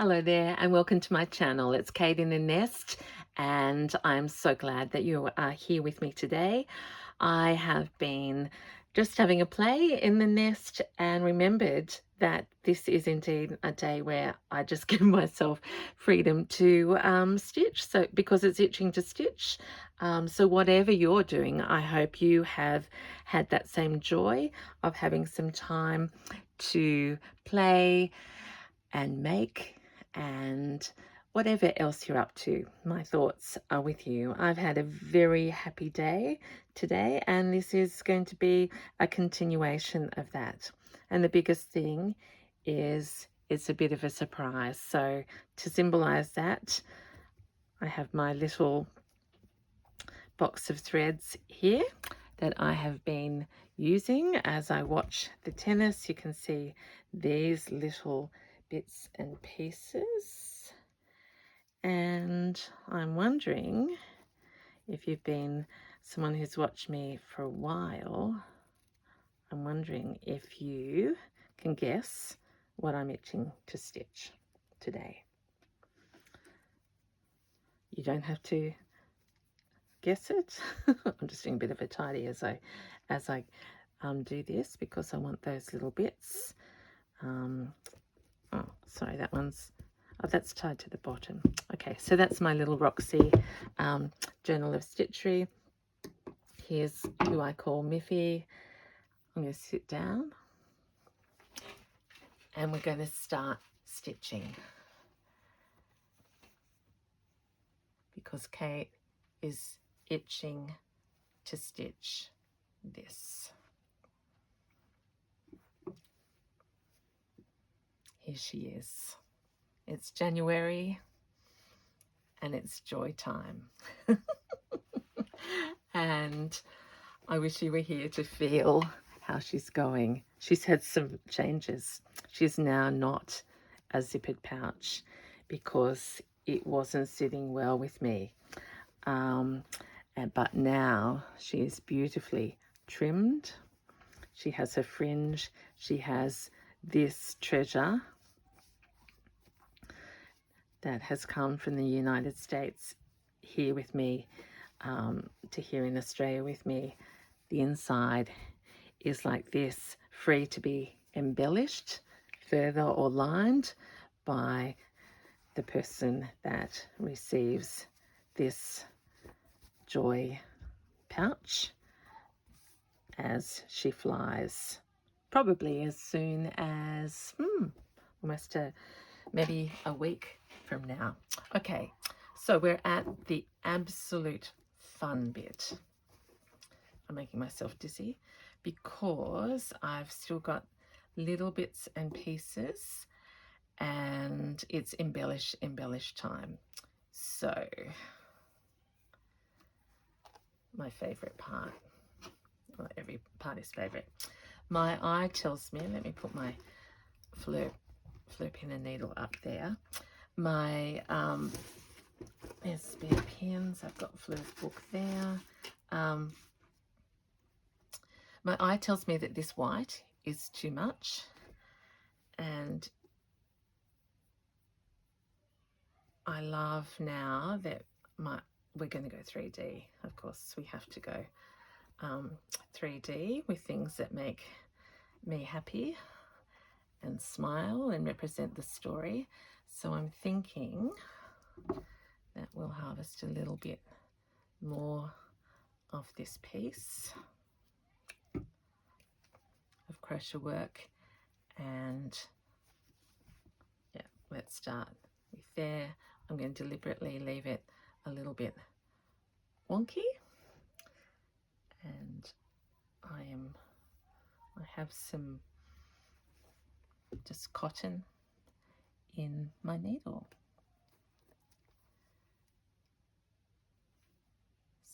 Hello there and welcome to my channel. It's Kate in the Nest and I'm so glad that you are here with me today. I have been just having a play in the nest and remembered that this is indeed a day where I just give myself freedom to stitch, so because it's itching to stitch. So whatever you're doing, I hope you have had that same joy of having some time to play and make and whatever else you're up to. My thoughts are with you. I've had a very happy day today, and this is going to be a continuation of that. And the biggest thing is it's a bit of a surprise. So to symbolize that, I have my little box of threads here that I have been using as I watch the tennis. You can see these little bits and pieces, and I'm wondering if you've been someone who's watched me for a while, I'm wondering if you can guess what I'm itching to stitch today. You don't have to guess it. I'm just doing a bit of a tidy as I do this because I want those little bits. Oh, sorry, that one's, oh, that's tied to the bottom. Okay, so that's my little Roxy Journal of Stitchery. Here's who I call Miffy. I'm going to sit down and we're going to start stitching because Kate is itching to stitch this. Here she is. It's January and it's joy time. And I wish you were here to feel how she's going. She's had some changes. She's now not a zippered pouch because it wasn't sitting well with me. But now she is beautifully trimmed. She has her fringe. She has this treasure that has come from the United States here with me, to here in Australia with me. The inside is like this, free to be embellished further or lined by the person that receives this joy pouch as she flies, probably as soon as almost maybe a week from now. Okay, so we're at the absolute fun bit. I'm making myself dizzy because I've still got little bits and pieces and it's embellish time. So my favorite part, well, every part is favorite. My eye tells me, let me put my fleur pin and needle up there. My there's spare pins. I've got Fleur's book there. My eye tells me that this white is too much, and I love now that we're going to go 3D. Of course, we have to go 3D with things that make me happy and smile and represent the story. So I'm thinking that we'll harvest a little bit more of this piece of crochet work, and yeah, let's start with there. I'm going to deliberately leave it a little bit wonky, and I have some just cotton in my needle.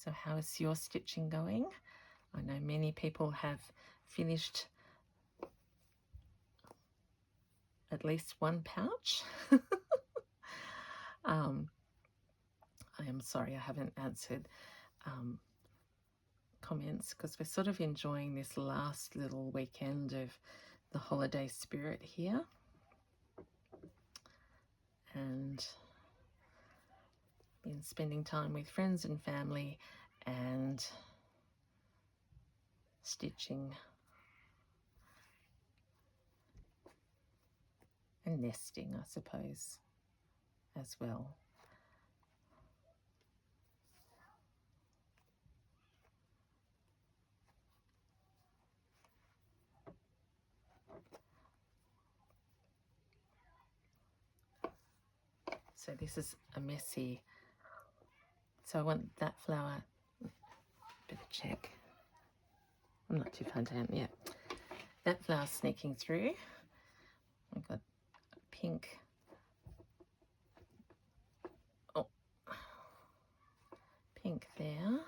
So how is your stitching going? I know many people have finished at least one pouch. I am sorry I haven't answered comments because we're sort of enjoying this last little weekend of the holiday spirit here. and been spending time with friends and family and stitching and nesting, I suppose, as well. So this is a messy, so I want that flower, better check, I'm not too far down yet. That flower sneaking through, I've got pink, pink there,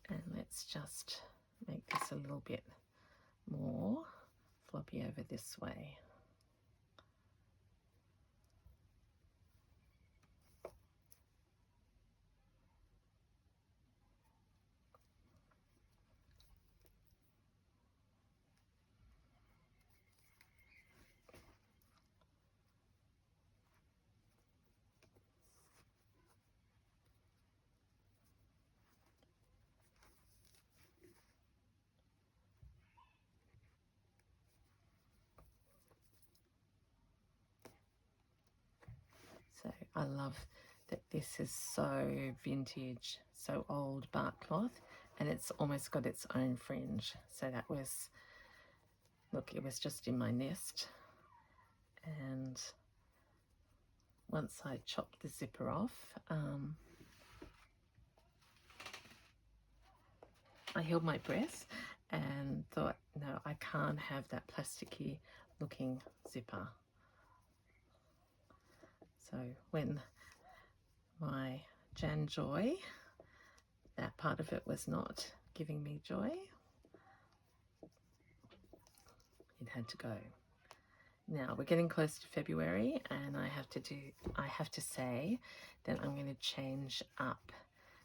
and let's just make this a little bit more floppy over this way. So I love that this is so vintage, so old bark cloth, and it's almost got its own fringe. So that was, look, it was just in my nest, and once I chopped the zipper off, I held my breath and thought, no, I can't have that plasticky looking zipper. So when my Jan Joy, that part of it was not giving me joy, it had to go. Now we're getting close to February, and I have to say that I'm going to change up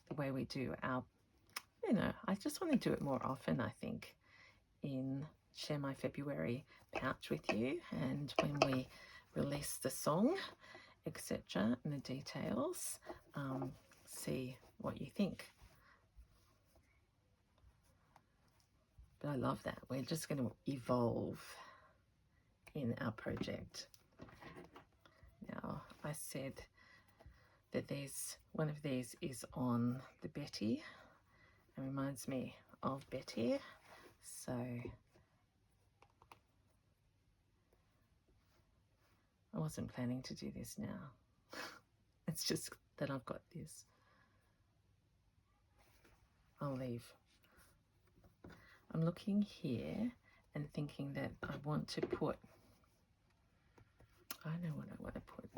the way we do our, I just want to do it more often, I think, share my February pouch with you, and when we release the song, etc., and the details, see what you think. But I love that. We're just going to evolve in our project. Now, I said that one of these is on the Betty. It reminds me of Betty. So I wasn't planning to do this now. It's just that I've got this. I'll leave. I'm looking here and thinking that I want to put, I know what I want to put.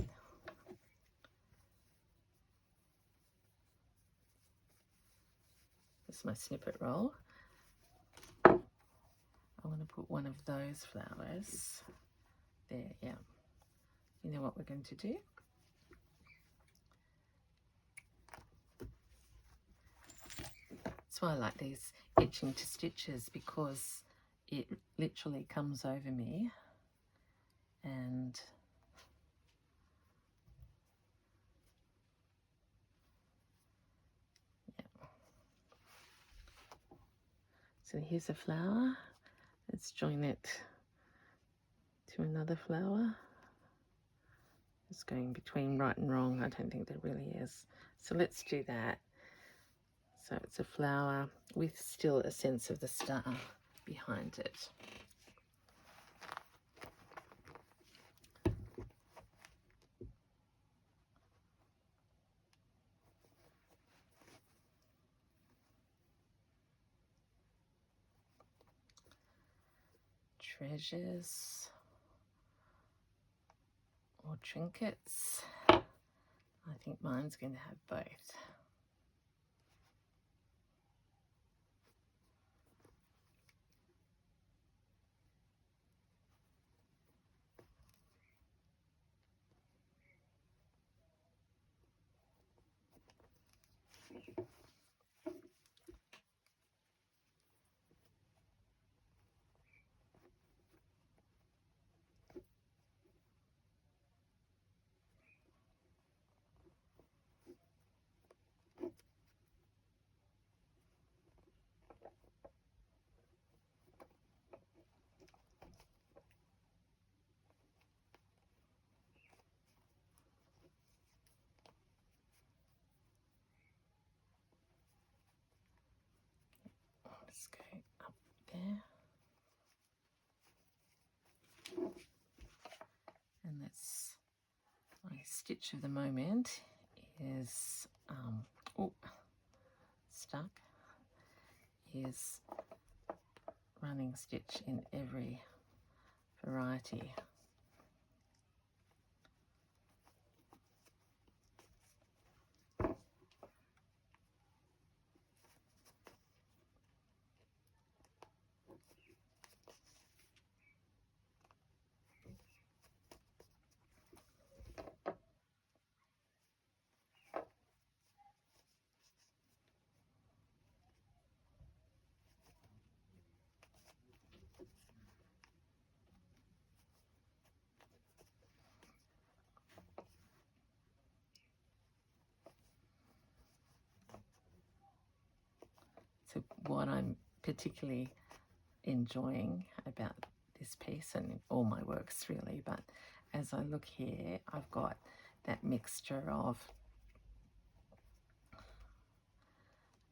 This is my snippet roll. I want to put one of those flowers there, yeah. You know what we're going to do? That's why I like these etching to stitches, because it literally comes over me, and yeah. So here's a flower. Let's join it to another flower. It's going between right and wrong. I don't think there really is. So let's do that. So it's a flower with still a sense of the star behind it. Treasures or trinkets. I think mine's going to have both. just go up there. And that's my stitch of the moment is stuck, is running stitch in every variety. So what I'm particularly enjoying about this piece, and all my works really, but as I look here, I've got that mixture of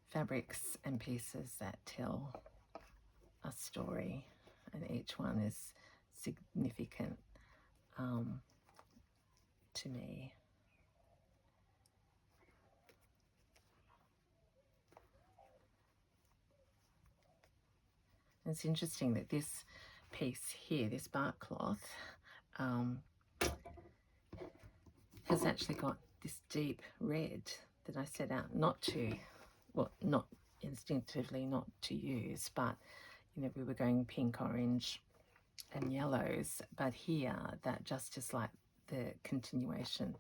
fabrics and pieces that tell a story, and each one is significant to me. It's interesting that this piece here, this bark cloth, has actually got this deep red that I set out not to, well, not instinctively not to use, but you know, we were going pink, orange and yellows, but here that just is like the continuation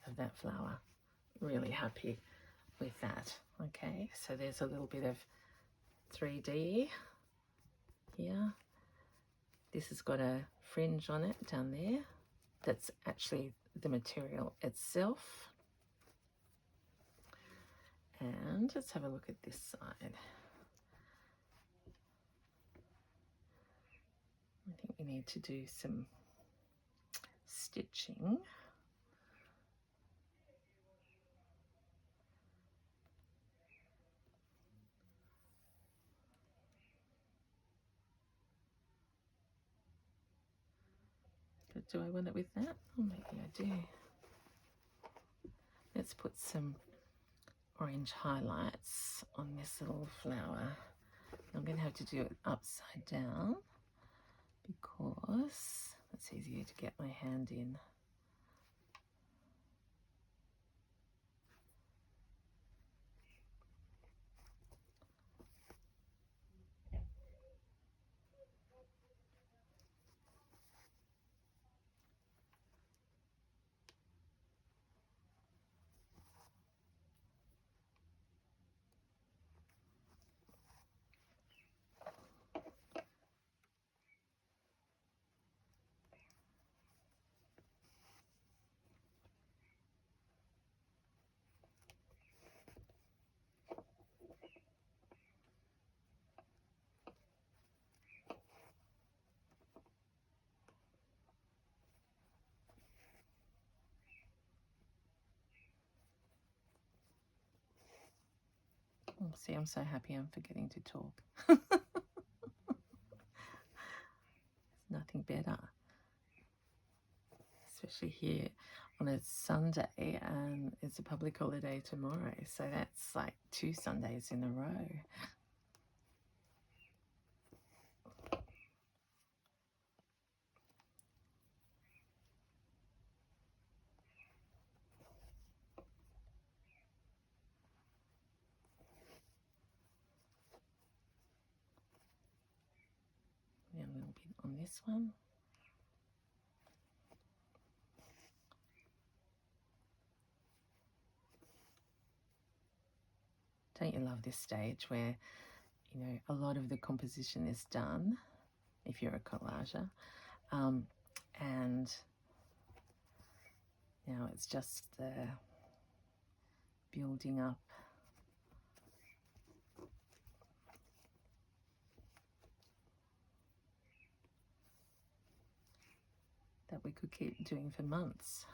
of that flower. Really happy with that. Okay, so there's a little bit of 3D here. This has got a fringe on it down there. That's actually the material itself. And let's have a look at this side. I think we need to do some stitching. But do I want it with that? Oh, maybe I do. Let's put some orange highlights on this little flower. I'm going to have to do it upside down because it's easier to get my hand in. Oh, see, I'm so happy I'm forgetting to talk. Nothing better, especially here on a Sunday, and it's a public holiday tomorrow, so that's like 2 Sundays in a row. A little bit on this one. Don't you love this stage where, you know, a lot of the composition is done, if you're a collager, and now it's just the building up. That we could keep doing for months.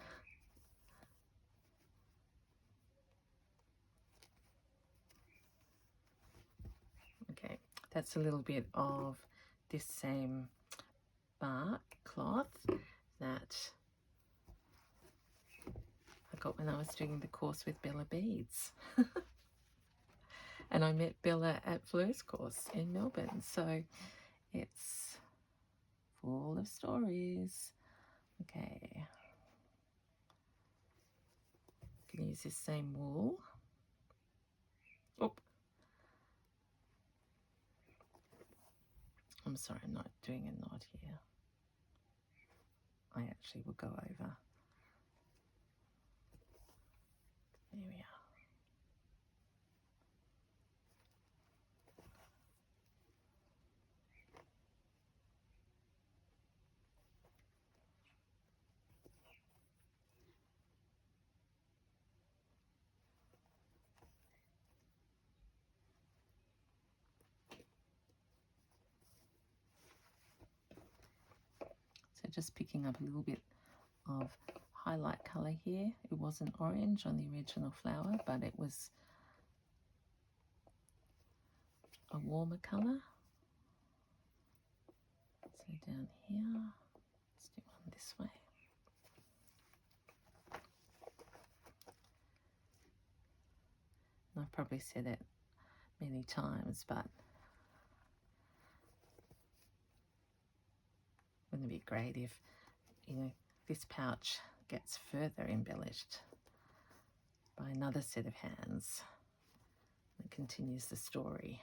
Okay, That's a little bit of this same bark cloth that I got when I was doing the course with Bella Beads. And I met Bella at Fleur's course in Melbourne, so it's full of stories. Okay, I'm gonna use this same wool. Oh, I'm sorry, I'm not doing a knot here. I actually will go over. There we are. So just picking up a little bit of highlight colour here. It wasn't orange on the original flower, but it was a warmer colour. So down here, let's do one this way. And I've probably said it many times, but wouldn't it be great if, you know, this pouch gets further embellished by another set of hands that continues the story.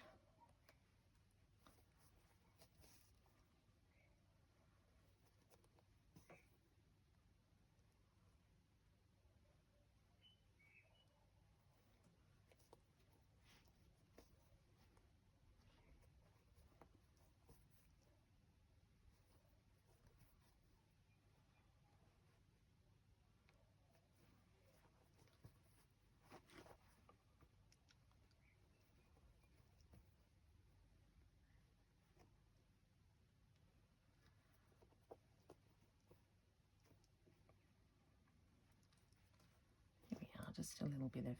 Here we are, just a little bit of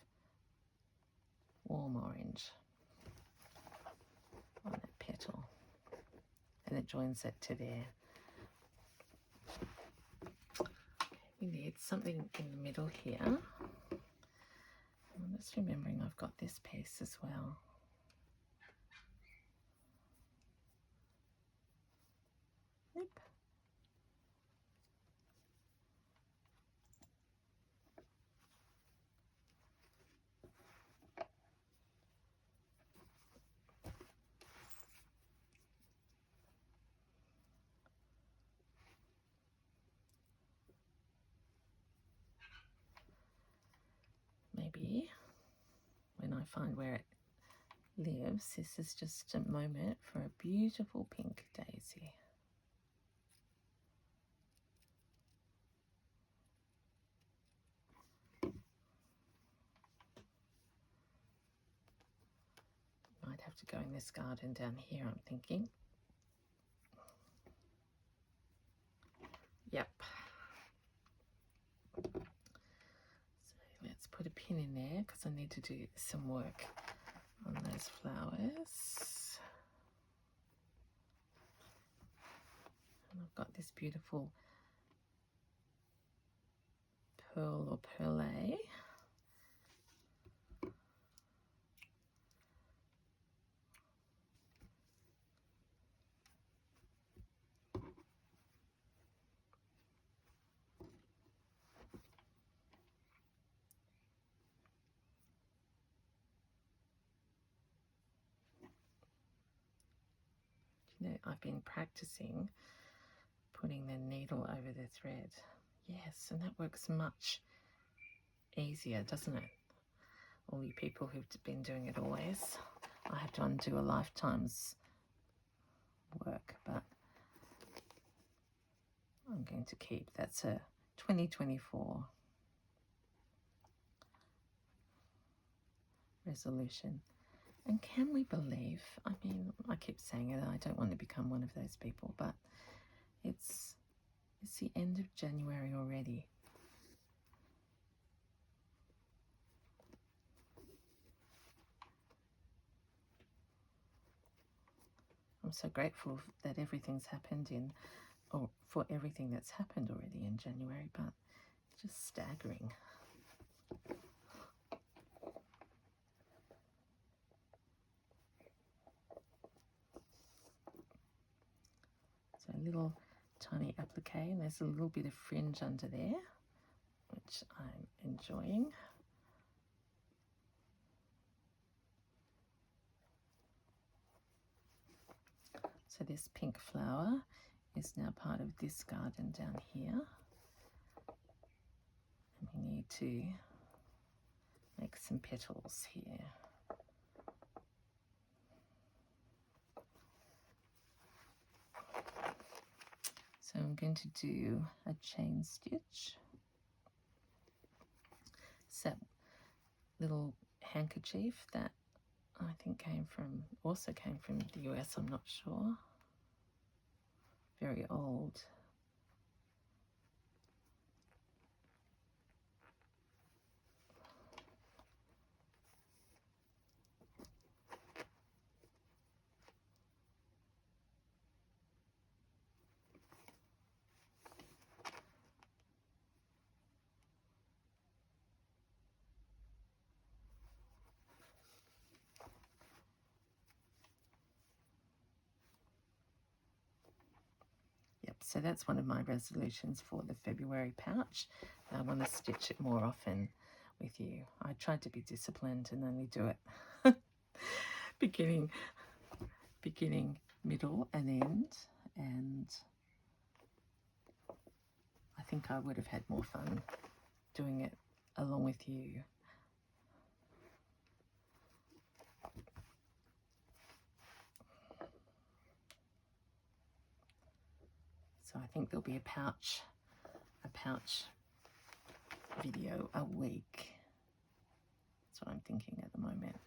warm orange on that petal, and it joins it to there. We need something in the middle here. I'm just remembering I've got this piece as well. Yep. Maybe when I find where it lives, this is just a moment for a beautiful pink daisy. Might have to go in this garden down here, I'm thinking. Yep. So let's put a pin in there because I need to do some work on those flowers. And I've got this beautiful pearl or perlée. You know, I've been practicing putting the needle over the thread. Yes, and that works much easier, doesn't it? All you people who've been doing it always. I have to undo a lifetime's work, but I'm going to keep. That's a 2024 resolution. And can we believe, I mean, I keep saying it, I don't want to become one of those people, but it's the end of January already. so grateful that everything's happened or for everything that's happened already in January, but it's just staggering. So a little tiny applique, and there's a little bit of fringe under there, which I'm enjoying. So this pink flower is now part of this garden down here. And we need to make some petals here. So I'm going to do a chain stitch. It's that little handkerchief that I think also came from the US, I'm not sure. Very old. So that's one of my resolutions for the February pouch. I want to stitch it more often with you. I tried to be disciplined and only do it beginning, middle and end, and I think I would have had more fun doing it along with you. So I think there'll be a pouch video a week. That's what I'm thinking at the moment.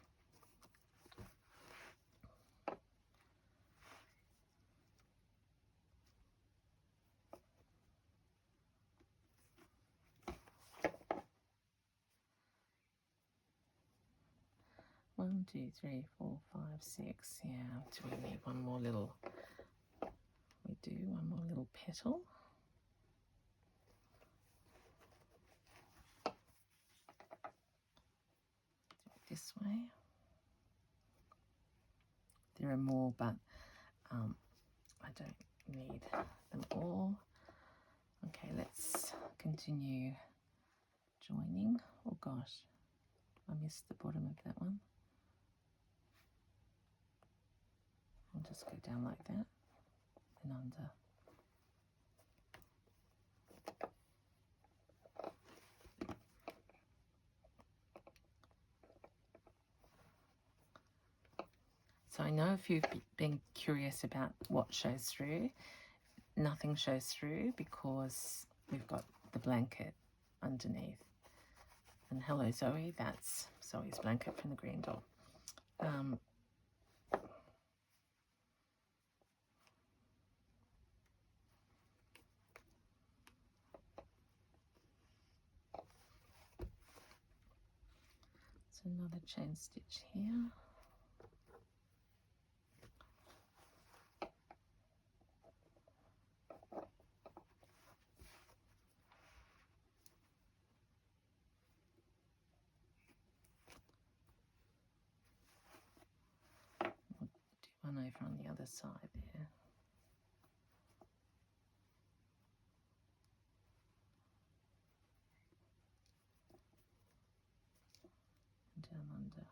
One, two, three, 4, 5, 6. Yeah, do we need one more little? We do, one more little petal. Do it this way. There are more, but I don't need them all. Okay, let's continue joining. Oh gosh, I missed the bottom of that one. I'll just go down like that and under. So I know if you've been curious about what shows through, nothing shows through because we've got the blanket underneath. And hello Zoe, that's Zoe's blanket from the green door. So another chain stitch here. One over on the other side there. And down under.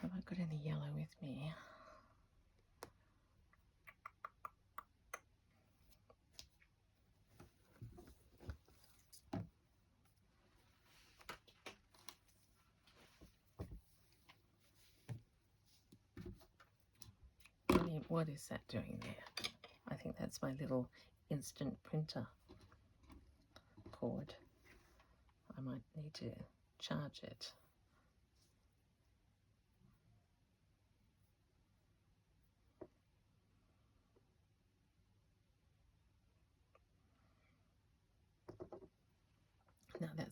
Have I got any yellow with me? What is that doing there? I think that's my little instant printer cord. I might need to charge it.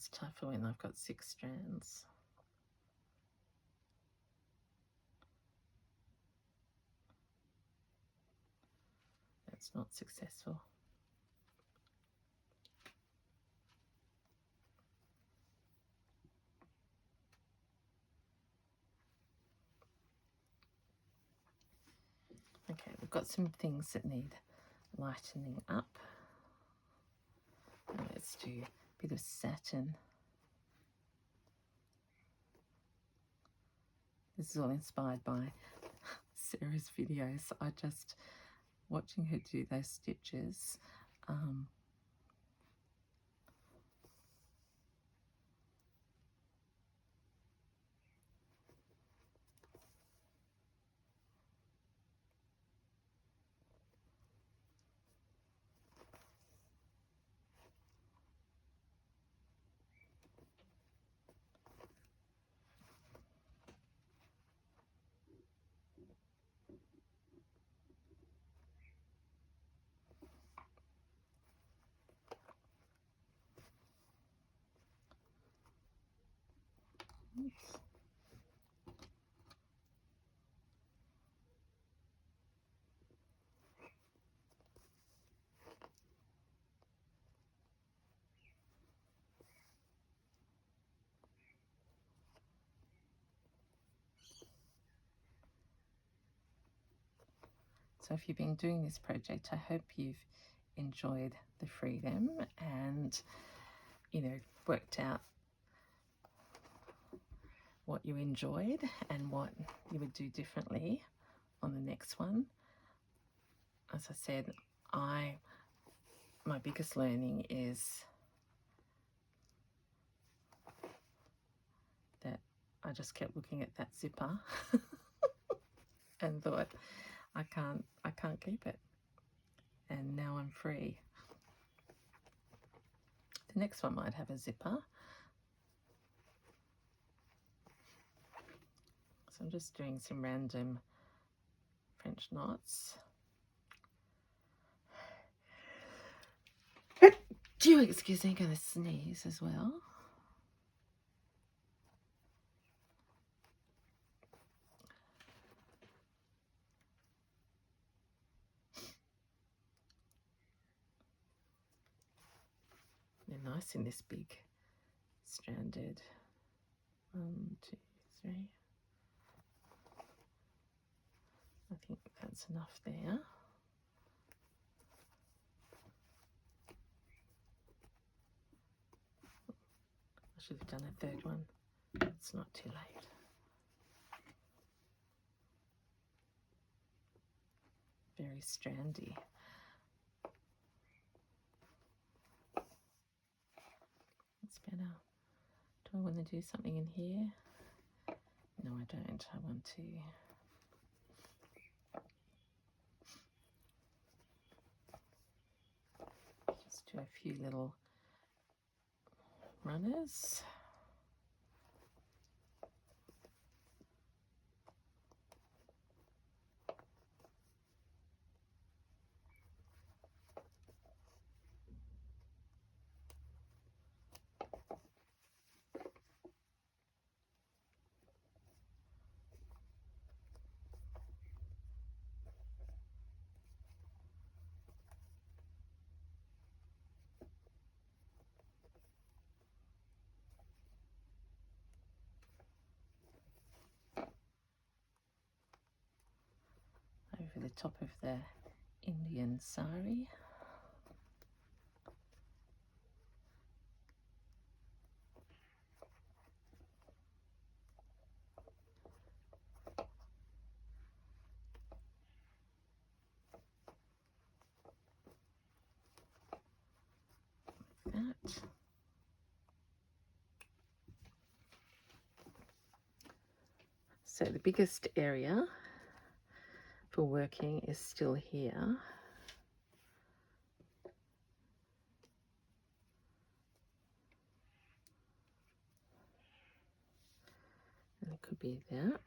it's tougher when I've got 6 strands. That's not successful. Okay, we've got some things that need lightening up. And let's do a bit of satin. This is all inspired by Sarah's videos. I just, watching her do those stitches, so if you've been doing this project, I hope you've enjoyed the freedom and, you know, worked out what you enjoyed and what you would do differently on the next one. As I said, my biggest learning is that I just kept looking at that zipper and thought, I can't keep it. And now I'm free. The next one might have a zipper. So I'm just doing some random French knots. Do excuse me, I'm going to sneeze as well. They're nice in this big stranded. 1, 2, 3. I think that's enough there. I should have done a third one. It's not too late. Very strandy. That's better. Do I want to do something in here? No, I don't. I want to just do a few little runners. Over the top of the Indian sari. That. So the biggest area for working is still here. And it could be that.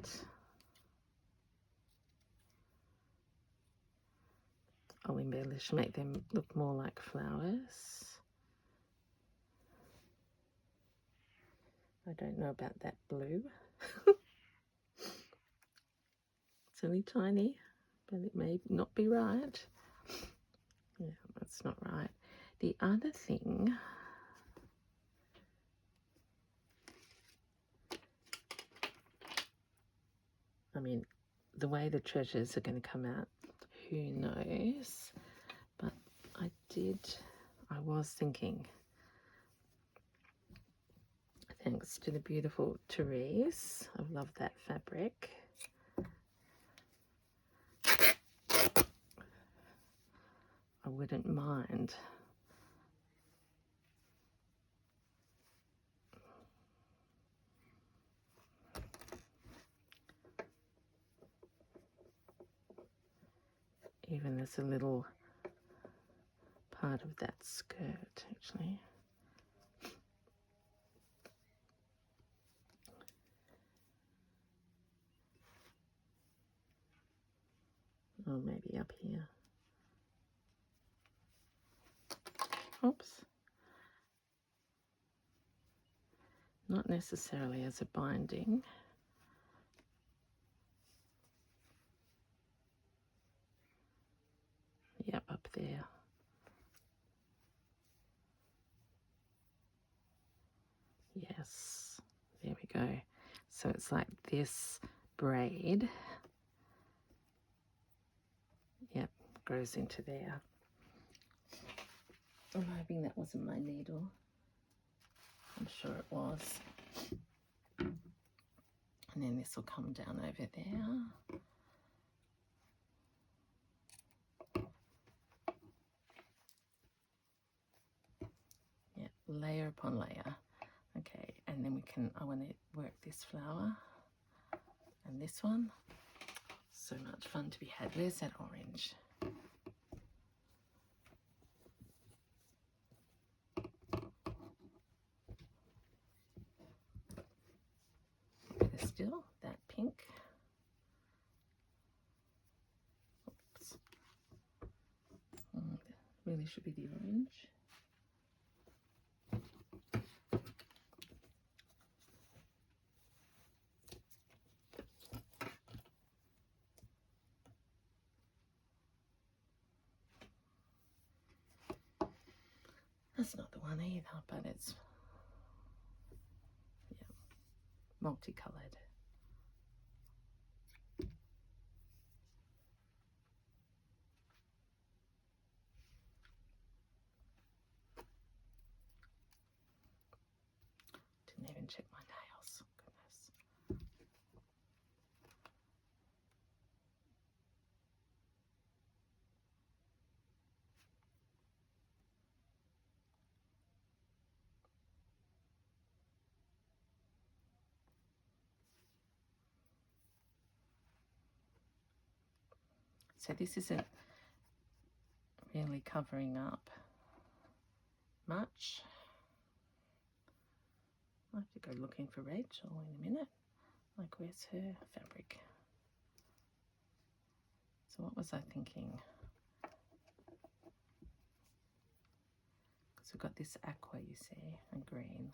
I'll embellish, make them look more like flowers. I don't know about that blue. It's only tiny, but it may not be right. Yeah, that's not right. The other thing, I mean, the way the treasures are going to come out, who knows? But I was thinking, thanks to the beautiful Therese, I love that fabric. I wouldn't mind even there's a little part of that skirt actually. Or maybe up here. Oops. Not necessarily as a binding. Yep, up there. Yes, there we go. So it's like this braid. Yep, goes into there. I'm hoping that wasn't my needle. I'm sure it was. And then this will come down over there. Yeah, layer upon layer. Okay, and then I want to work this flower and this one. So much fun to be had. Where's that orange? Better still, that pink. Oops. Really should be the orange. That's not the one either, but it's, yeah, multicolored. Didn't even check my nails, goodness. So this isn't really covering up much. I have to go looking for Rachel in a minute. Like, where's her fabric? So what was I thinking? Because we've got this aqua, you see, and green.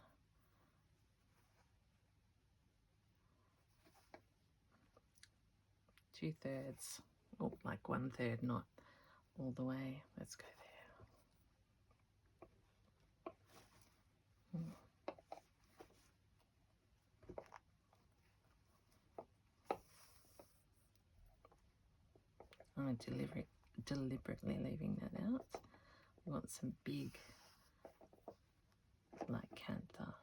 Two-thirds, oh, like 1/3, not all the way. Let's go there. I'm deliberately leaving that out. We want some big, like cantha.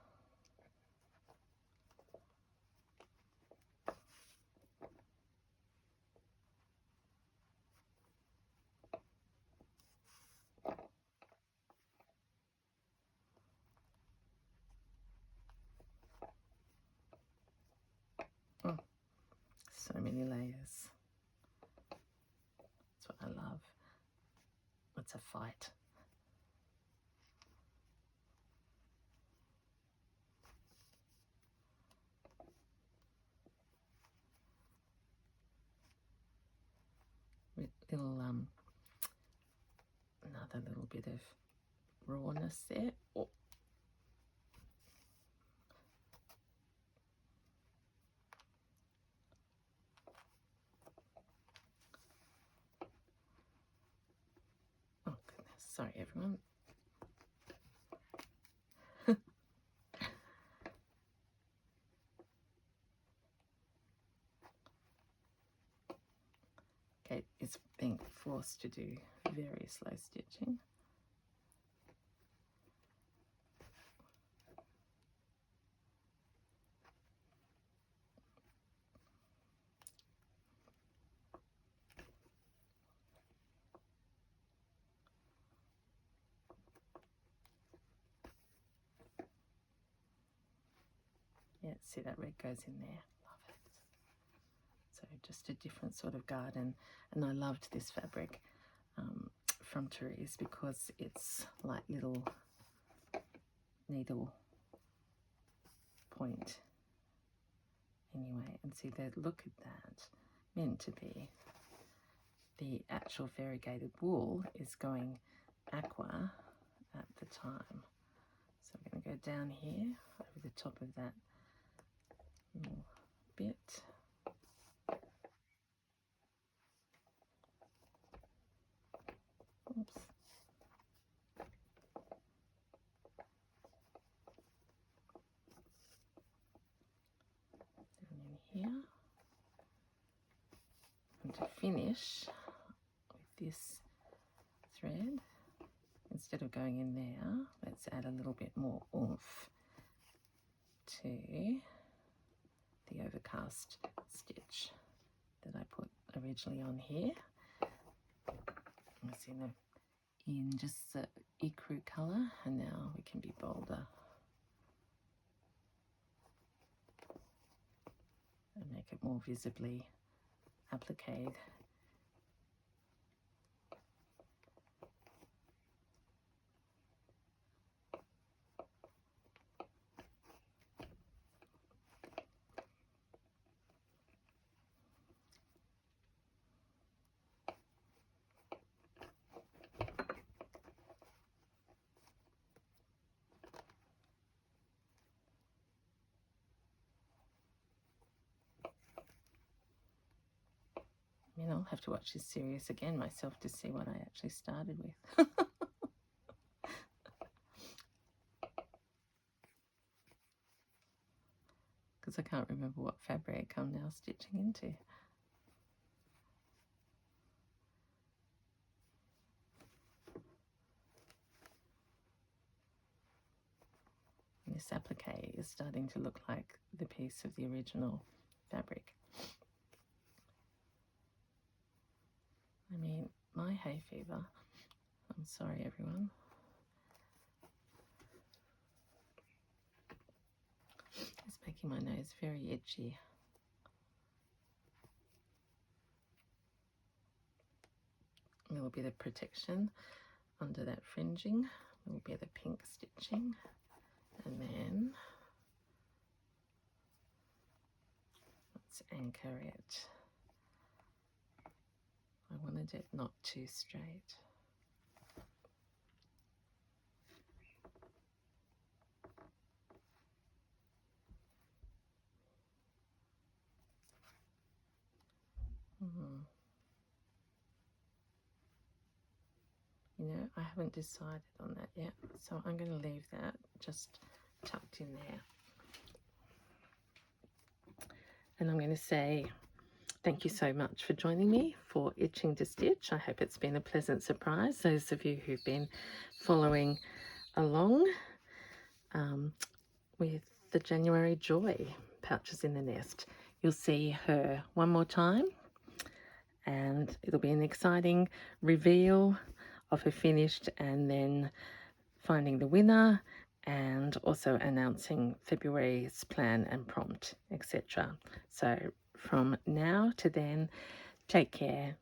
Oh, so many layers. That's what I love. It's a fight. With little another little bit of rawness there. Oh. Sorry everyone. Kate is being forced to do very slow stitching. Yeah, see that red goes in there. Love it. So just a different sort of garden. And I loved this fabric from Therese because it's like little needle point anyway. And see the look at that, meant to be the actual variegated wool is going aqua at the time. So I'm going to go down here over the top of that little bit. Oops. Down in here. And to finish with this thread, instead of going in there, let's add a little bit more oomph to the overcast stitch that I put originally on here. It's in just the ecru colour, and now we can be bolder and make it more visibly appliqued. I mean, I'll have to watch this series again myself to see what I actually started with. Because I can't remember what fabric I'm now stitching into. And this applique is starting to look like the piece of the original fabric. I mean, my hay fever, I'm sorry everyone, it's making my nose very itchy. A little bit of protection under that fringing, a little bit of pink stitching, and then let's anchor it. I wanted it not too straight. You know, I haven't decided on that yet, so I'm going to leave that just tucked in there. And I'm going to say thank you so much for joining me for Itching to Stitch. I hope it's been a pleasant surprise. Those of you who've been following along with the January Joy Pouches in the Nest. You'll see her one more time, and it'll be an exciting reveal of her finished, and then finding the winner, and also announcing February's plan and prompt, etc. So from now to then, take care,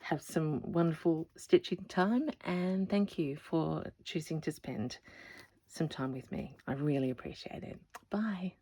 have some wonderful stitching time, and thank you for choosing to spend some time with me. I really appreciate it. Bye.